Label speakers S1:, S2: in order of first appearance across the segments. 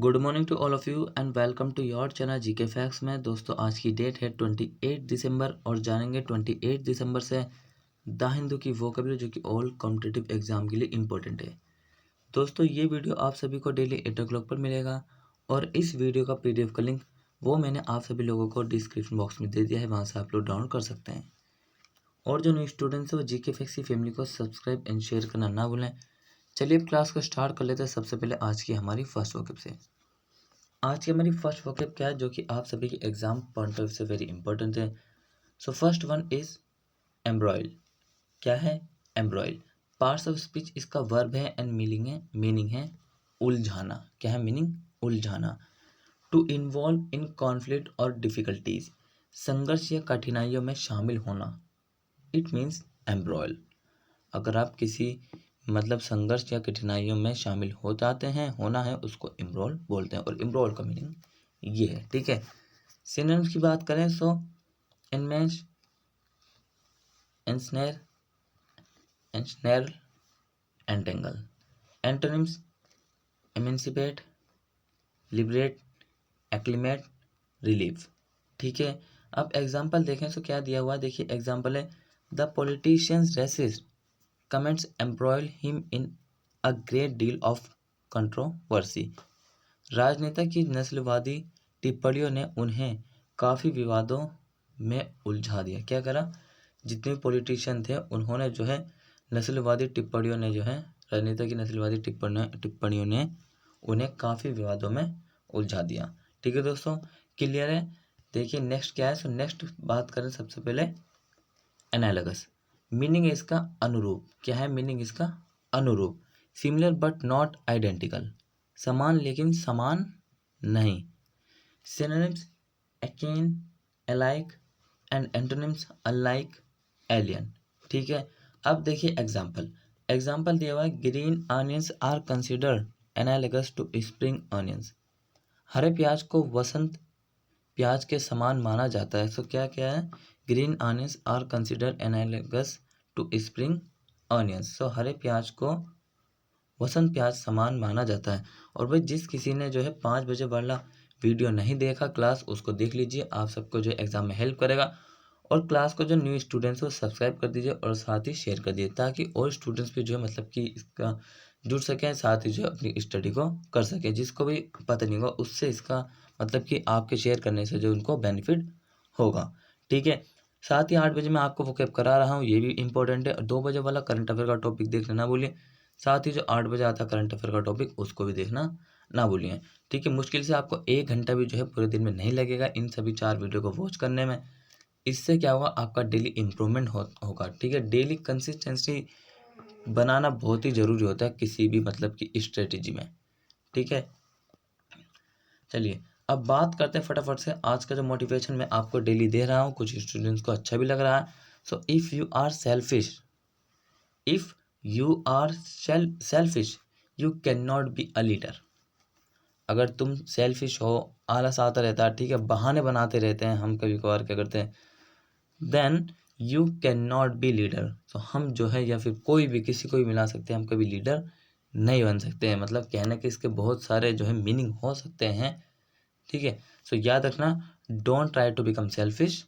S1: Good morning to all of you and welcome to your channel GK facts में। दोस्तों आज की date है 28 दिसंबर और जानेंगे 28 दिसंबर से द हिंदू की वोकैबुलरी जो कि ऑल कॉम्पिटिटिव एग्जाम के लिए इम्पोर्टेंट है। दोस्तों ये वीडियो आप सभी को डेली 8 o'clock पर मिलेगा और इस वीडियो का PDF का लिंक वो मैंने आप सभी लोगों को डिस्क्रिप्शन बॉक्स में दे दिया है, वहाँ से आप लोग डाउनलोड कर सकते हैं। और जो न्यू स्टूडेंट्स है वो जीके फैक्ट्स की फैमिली को सब्सक्राइब एंड शेयर करना ना भूलें। चलिए अब क्लास को स्टार्ट कर लेते हैं। सबसे पहले आज की हमारी फर्स्ट वोकैब से। आज की हमारी फर्स्ट वोकैब क्या है जो कि आप सभी के एग्जाम पॉइंट ऑफ से वेरी इंपॉर्टेंट है। So first one is embroil. क्या है एम्ब्रॉयल? पार्ट्स ऑफ स्पीच इसका वर्ब है एंड मीनिंग है उलझाना। क्या है मीनिंग? उलझाना। टू इन्वॉल्व इन कॉन्फ्लिक्ट और डिफिकल्टीज, संघर्ष या कठिनाइयों में शामिल होना। It means embroil. अगर आप किसी संघर्ष या कठिनाइयों में शामिल हो जाते हैं, होना है, उसको इम्ब्रोल बोलते हैं और इम्ब्रोल का मीनिंग ये है। ठीक है। सिनोनिम्स की बात करें so enmesh, ensnare, ensnare, entangle. Antonyms emancipate, liberate, acclimate, relieve. ठीक है। अब एग्जाम्पल देखें तो क्या दिया हुआ है, देखिए एग्जाम्पल है the politician's racist comments embroil him in a great deal of controversy. राजनेता की नस्लवादी टिप्पणियों ने उन्हें काफ़ी विवादों में उलझा दिया। क्या करा? जितने पॉलिटिशियन थे उन्होंने जो है नस्लवादी टिप्पणियों ने जो है राजनेता की नस्लवादी टिप्पणियों ने उन्हें काफ़ी विवादों में उलझा दिया। ठीक है दोस्तों, क्लियर है? देखिए नेक्स्ट क्या है। सो नेक्स्ट बात करें सबसे पहले एनालगस। मीनिंग है इसका अनुरूप। क्या है मीनिंग इसका? अनुरूप। सिमिलर बट नॉट आइडेंटिकल, समान लेकिन समान नहीं। Synonyms akin, alike and antonyms unlike, alien. ठीक है। अब देखिए एग्जाम्पल दिया हुआ है green onions are considered analogous to spring onions. हरे प्याज को वसंत प्याज के समान माना जाता है। सो क्या क्या है? Green onions are considered analogous to spring onions. So हरे प्याज को वसंत प्याज समान माना जाता है। और भाई जिस किसी ने जो है 5 बजे वाला वीडियो नहीं देखा क्लास, उसको देख लीजिए, आप सबको जो एग्जाम में हेल्प करेगा। और क्लास को जो न्यू स्टूडेंट्स को सब्सक्राइब कर दीजिए और साथ ही शेयर कर दीजिए ताकि और स्टूडेंट्स भी जो है कि इसका जुड़ सकें, साथ ही जो है अपनी स्टडी को कर सकें। जिसको भी पता नहीं होगा उससे इसका कि आपके शेयर करने से जो उनको बेनिफिट होगा। ठीक है। साथ ही 8 बजे मैं आपको वोकैब करा रहा हूँ, ये भी इंपॉर्टेंट है। और 2 बजे वाला करंट अफेयर का टॉपिक देखना ना भूलिए। साथ ही जो 8 बजे आता है करंट अफेयर का टॉपिक, उसको भी देखना ना भूलिए। ठीक है। मुश्किल से आपको 1 घंटा भी जो है पूरे दिन में नहीं लगेगा इन सभी 4 वीडियो को वॉच करने में। इससे क्या होगा, आपका डेली इम्प्रूवमेंट होगा। ठीक है। डेली कंसिस्टेंसी बनाना बहुत ही ज़रूरी होता है किसी भी की स्ट्रेटेजी में। ठीक है। चलिए अब बात करते हैं फटाफट से आज का जो मोटिवेशन मैं आपको डेली दे रहा हूँ, कुछ स्टूडेंट्स को अच्छा भी लग रहा है। So if you are selfish you can not be a leader. अगर तुम सेल्फिश हो, आलस आता रहता है, ठीक है, बहाने बनाते रहते हैं, हम कभी कभार क्या करते हैं, then you can not be leader. तो हम जो है या फिर कोई भी किसी को भी मिला सकते हैं, हम कभी लीडर नहीं बन सकते हैं। कहने के इसके बहुत सारे जो है मीनिंग हो सकते हैं। ठीक है। सो याद रखना, don't try to become selfish,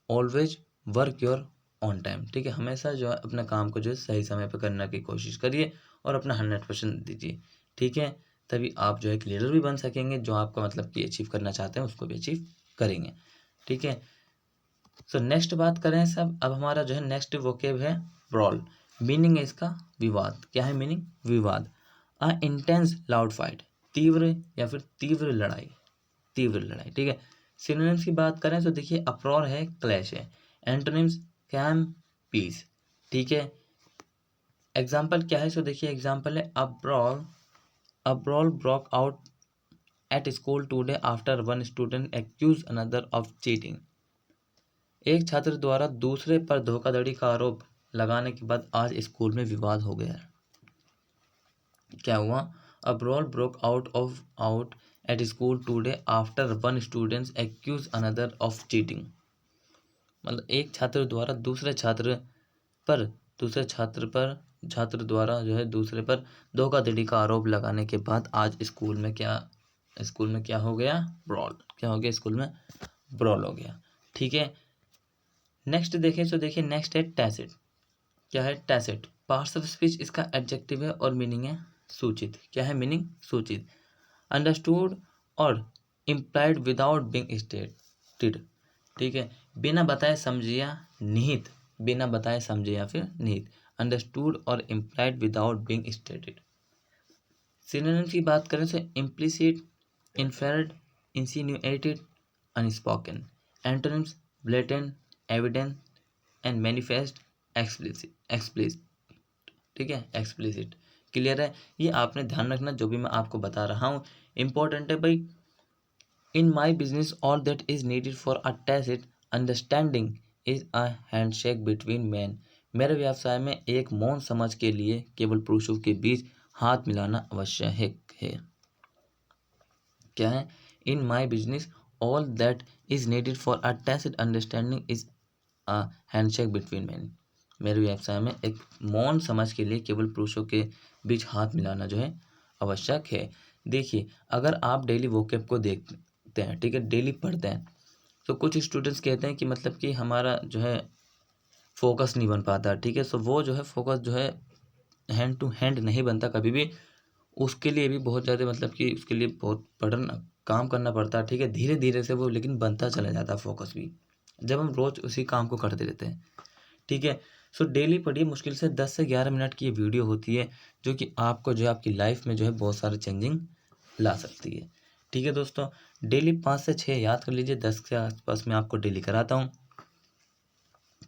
S1: always work your on time. ठीक है। हमेशा जो है अपने काम को जो है सही समय पर करने की कोशिश करिए और अपना 100% दीजिए। ठीक है। तभी आप जो है एक लीडर भी बन सकेंगे, जो आपका कि अचीव करना चाहते हैं उसको भी अचीव करेंगे। ठीक है। सो नेक्स्ट बात करें सब। अब हमारा जो है नेक्स्ट वोकेब है ब्रॉल। मीनिंग है इसका विवाद। क्या है मीनिंग? विवाद। अ इंटेंस लाउड फाइट, तीव्र या फिर तीव्र लड़ाई, तीव्र लड़ाई। ठीक है। सिनोनिम्स की बात करें तो देखिए अप्रॉर है, क्लैश है। Antonyms calm, peace. ठीक है। एग्जाम्पल क्या है? सो देखिए एग्जाम्पल है a brawl broke out at school today after one student accuse another of cheating. एक छात्र द्वारा दूसरे पर धोखाधड़ी का आरोप लगाने के बाद आज स्कूल में विवाद हो गया है। क्या हुआ? A brawl broke out at school today after one student accuse another of cheating. एक छात्र द्वारा दूसरे छात्र पर छात्र द्वारा जो है दूसरे पर धोखाधड़ी का आरोप लगाने के बाद आज स्कूल में क्या हो गया? ब्रॉल। क्या हो गया? स्कूल में ब्रॉल हो गया। ठीक है, नेक्स्ट देखें तो देखिए नेक्स्ट है टैसिट। क्या है? टैसिट पार्ट्स ऑफ स्पीच, इसका एडजेक्टिव है और मीनिंग है सूचित। क्या है मीनिंग? सूचित। अंडरस्टूड और इम्प्लाइड विदाउट बीइंग स्टेटेड। ठीक है, बिना बताए समझे या निहित, बिना बताए समझे या फिर निहित। अंडरस्टूड और implied without being stated. Synonyms की बात करें तो implicit, inferred, insinuated, unspoken. Antonyms blatant, evident and manifest, explicit. ठीक है, एक्सप्लिसिट। क्लियर है? ये आपने ध्यान रखना, जो भी मैं आपको बता रहा हूँ इंपॉर्टेंट है भाई। In my business all that is needed for a tacit understanding is a handshake between man. मेरे व्यवसाय में एक मौन समझ के लिए केवल पुरुषों के बीच हाथ मिलाना आवश्यक है। क्या है? In my business all that is needed for a tacit understanding is a handshake between man. मेरे व्यवसाय में एक मौन समझ के लिए केवल पुरुषों के बीच हाथ मिलाना जो है आवश्यक है। देखिए, अगर आप डेली वोकैब को देखते हैं, ठीक है, डेली पढ़ते हैं, तो कुछ स्टूडेंट्स कहते हैं कि मतलब कि हमारा जो है फोकस नहीं बन पाता। ठीक है, सो वो जो है फोकस जो है हैंड टू हैंड नहीं बनता कभी भी। उसके लिए भी बहुत ज़्यादा मतलब कि उसके लिए बहुत पढ़ना काम करना पड़ता है। ठीक है, धीरे धीरे से वो लेकिन बनता चला जाता है फोकस भी, जब हम रोज़ उसी काम को करते रहते हैं। ठीक है, सो डेली पढ़िए, मुश्किल से 10 से 11 मिनट की ये वीडियो होती है जो कि आपको जो है आपकी लाइफ में जो है बहुत सारे चेंजिंग ला सकती है। ठीक है दोस्तों, डेली 5 से 6 याद कर लीजिए, 10 के आसपास मैं आपको डेली कराता हूँ।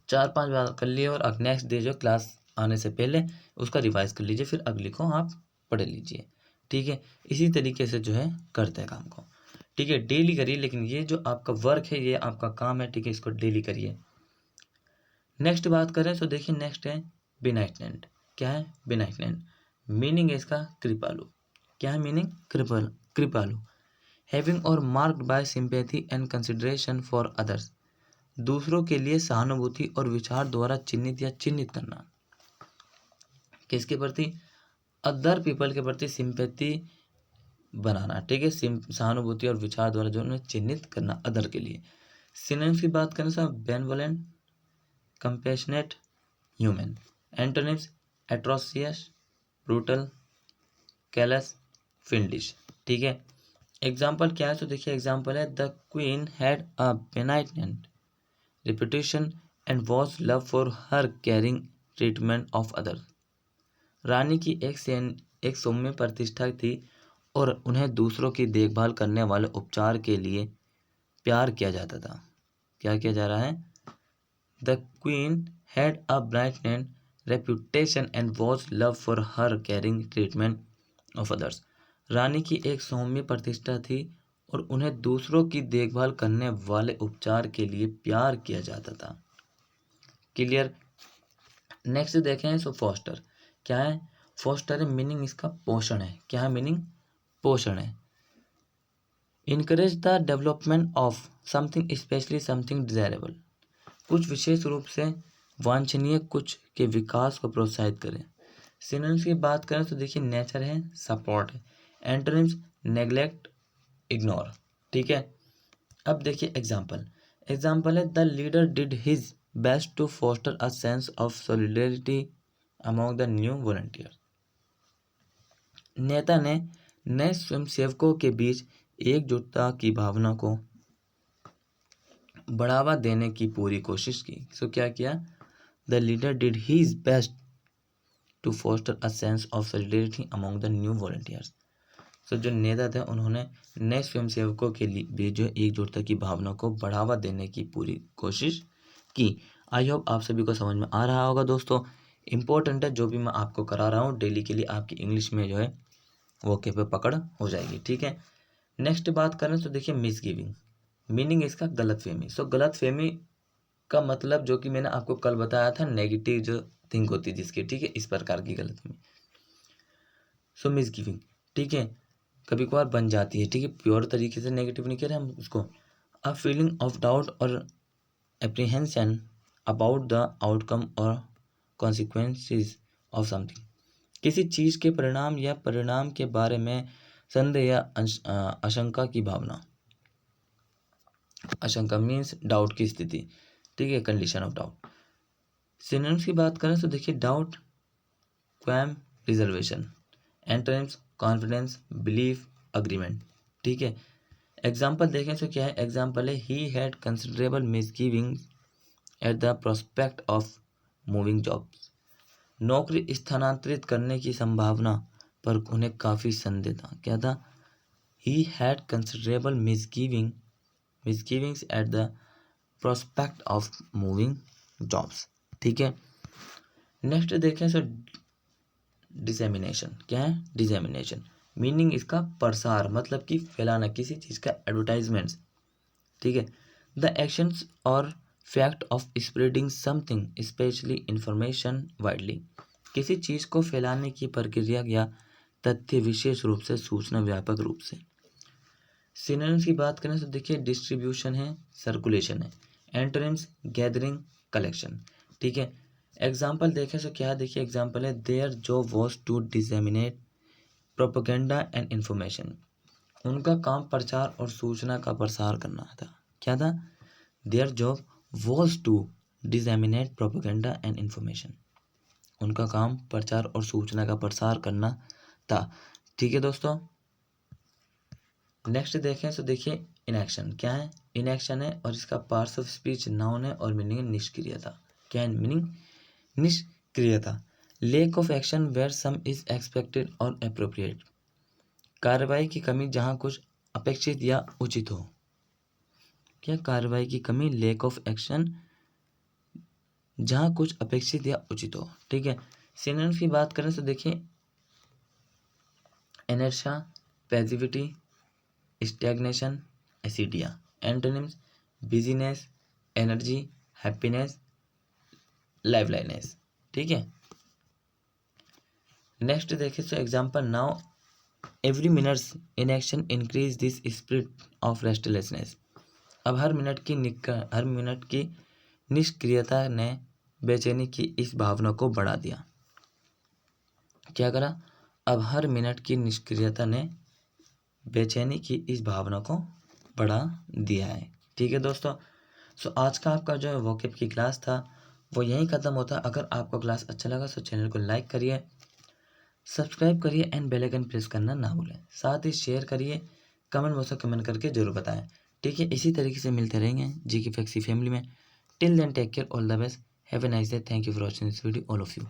S1: 4-5 बार कर लिए और नेक्स्ट डे जो क्लास आने से पहले उसका रिवाइज कर लीजिए, फिर अगली को आप पढ़ लीजिए। ठीक है, इसी तरीके से जो है करते हैं काम को। ठीक है, डेली करिए, लेकिन ये जो आपका वर्क है, ये आपका काम है। ठीक है, इसको डेली करिए। नेक्स्ट बात करें तो देखिए नेक्स्ट है बेनाइटनेंट। क्या है? बेनाइटनेंट। मीनिंग है इसका कृपालु। क्या है मीनिंग? कृपालु। हैविंग और marked by sympathy and consideration for others. दूसरों के लिए सहानुभूति और विचार द्वारा चिन्हित या चिन्हित करना। किसके प्रति? अदर पीपल के प्रति सिंपैथी बनाना। ठीक है, सहानुभूति और विचार द्वारा जो उन्हें चिन्हित करना अदर के लिए। सिनोनिम्स की बात करें तो benevolent, compassionate, human. Antonyms atrocious, brutal, callous, fiendish. ठीक है, एग्जाम्पल क्या है? तो देखिए एग्जाम्पल है the queen had a benignant reputation and was love for her caring treatment of other. रानी की एक सौम्य प्रतिष्ठा थी और उन्हें दूसरों की देखभाल करने वाले उपचार के लिए प्यार किया जाता था। क्या किया जा रहा है? The queen had a brilliant reputation and was loved for her caring treatment of others. रानी की एक सौम्य प्रतिष्ठा थी और उन्हें दूसरों की देखभाल करने वाले उपचार के लिए प्यार किया जाता था। क्लियर? नेक्स्ट देखें सो फॉस्टर। क्या है? फॉस्टर है, मीनिंग इसका पोषण है। क्या है मीनिंग? पोषण है। Encourage the development of something specially something desirable. कुछ विशेष रूप से वांछनीय कुछ के विकास को प्रोत्साहित करें। सिनोनिम्स की बात करें तो देखिए नेचर है, सपोर्ट है। Antonyms neglect, ignore. ठीक है, अब देखिए एग्जाम्पल है the leader did his best to foster a sense of solidarity among the new volunteer. नेता ने नए स्वयंसेवकों के बीच एकजुटता की भावना को बढ़ावा देने की पूरी कोशिश की। सो क्या किया? The leader did his best to foster a sense of solidarity among the new volunteers. So जो नेता थे उन्होंने नए स्वयंसेवकों के लिए भी जो एकजुटता की भावना को बढ़ावा देने की पूरी कोशिश की। आई होप आप सभी को समझ में आ रहा होगा दोस्तों। इम्पोर्टेंट है, जो भी मैं आपको करा रहा हूँ डेली के लिए आपकी इंग्लिश में जो है वो के पे पकड़ हो जाएगी। ठीक है, नेक्स्ट बात करें तो देखिए मिसगिविंग। मीनिंग इसका गलतफहमी। सो गलतफहमी का मतलब जो कि मैंने आपको कल बताया था, नेगेटिव जो थिंक होती है जिसकी। ठीक है, इस प्रकार की गलतफहमी। सो मिसगिविंग, ठीक है, कभी कभार बन जाती है। ठीक है, प्योर तरीके से नेगेटिव नहीं कह रहे हम उसको। अ फीलिंग ऑफ डाउट और एप्रीहेंशन अबाउट द आउटकम और कॉन्सिक्वेंसेस ऑफ समथिंग, किसी चीज के परिणाम या परिणाम के बारे में संदेह या आशंका की भावना। आशंका मीन्स डाउट की स्थिति, ठीक है, कंडीशन ऑफ डाउट। सिनोनिम्स की बात करें तो देखिए doubt, qualm, reservation. Antonyms confidence, belief, agreement, ठीक है। एग्जाम्पल देखें तो क्या है, एग्जाम्पल है he had considerable misgivings at the prospect of moving jobs. नौकरी स्थानांतरित करने की संभावना पर उन्हें काफ़ी संदेह था। क्या था? He had considerable misgivings at the prospect of moving jobs, ठीक है। नेक्स्ट देखें सो डिसेमिनेशन। क्या है? डिसेमिनेशन मीनिंग इसका प्रसार, मतलब कि फैलाना, किसी चीज़ का एडवर्टाइजमेंट्स, ठीक है। द एक्शंस और fact of spreading something specially information widely, किसी चीज़ को फैलाने की प्रक्रिया या तथ्य, विशेष रूप से सूचना, व्यापक रूप से। सिनोनिम्स की बात करें तो देखिए डिस्ट्रीब्यूशन है, सर्कुलेशन है। एंटोनिम्स गैदरिंग, कलेक्शन, ठीक है। एग्जाम्पल देखें तो क्या है, देखिए एग्जाम्पल है their job was to disseminate propaganda and information. उनका काम प्रचार और सूचना का प्रसार करना था। क्या था? Their job was to disseminate propaganda and information. उनका काम प्रचार और सूचना का प्रसार करना था, ठीक है दोस्तों। नेक्स्ट देखें तो देखिए इनएक्शन। क्या है? इनएक्शन है और इसका पार्ट्स ऑफ स्पीच नाउन है और मीनिंग निष्क्रियता। क्या है मीनिंग? निष्क्रियता। Lack of action where some is expected और अप्रोप्रिएट, कार्रवाई की कमी जहाँ कुछ अपेक्षित या उचित हो। क्या? कार्रवाई की कमी, लेक ऑफ एक्शन, जहाँ कुछ अपेक्षित या उचित हो, ठीक है। सिनोनिम्स की बात करें तो देखिए inertia, passivity, stagnation, acedia. Antonyms busyness, energy, happiness, liveliness, ठीक है। नेक्स्ट देखें तो example now every minutes inaction increase this spirit of restlessness. अब हर मिनट की निष्क्रियता ने बेचैनी की इस भावना को बढ़ा दिया। क्या करा? अब हर मिनट की निष्क्रियता ने बेचैनी की इस भावना को बढ़ा दिया है, ठीक है दोस्तों। सो आज का आपका जो वोकैब की क्लास था वो यहीं ख़त्म होता है। अगर आपको क्लास अच्छा लगा तो चैनल को लाइक करिए, सब्सक्राइब करिए एंड बेल आइकन प्रेस करना ना भूलें। साथ ही शेयर करिए, कमेंट बॉक्स में कमेंट करके जरूर बताएं, ठीक है। इसी तरीके से मिलते रहेंगे जी की फैक्सी फैमिली में। Till then take care, all the best, have a nice day, thank you for watching this video all of you.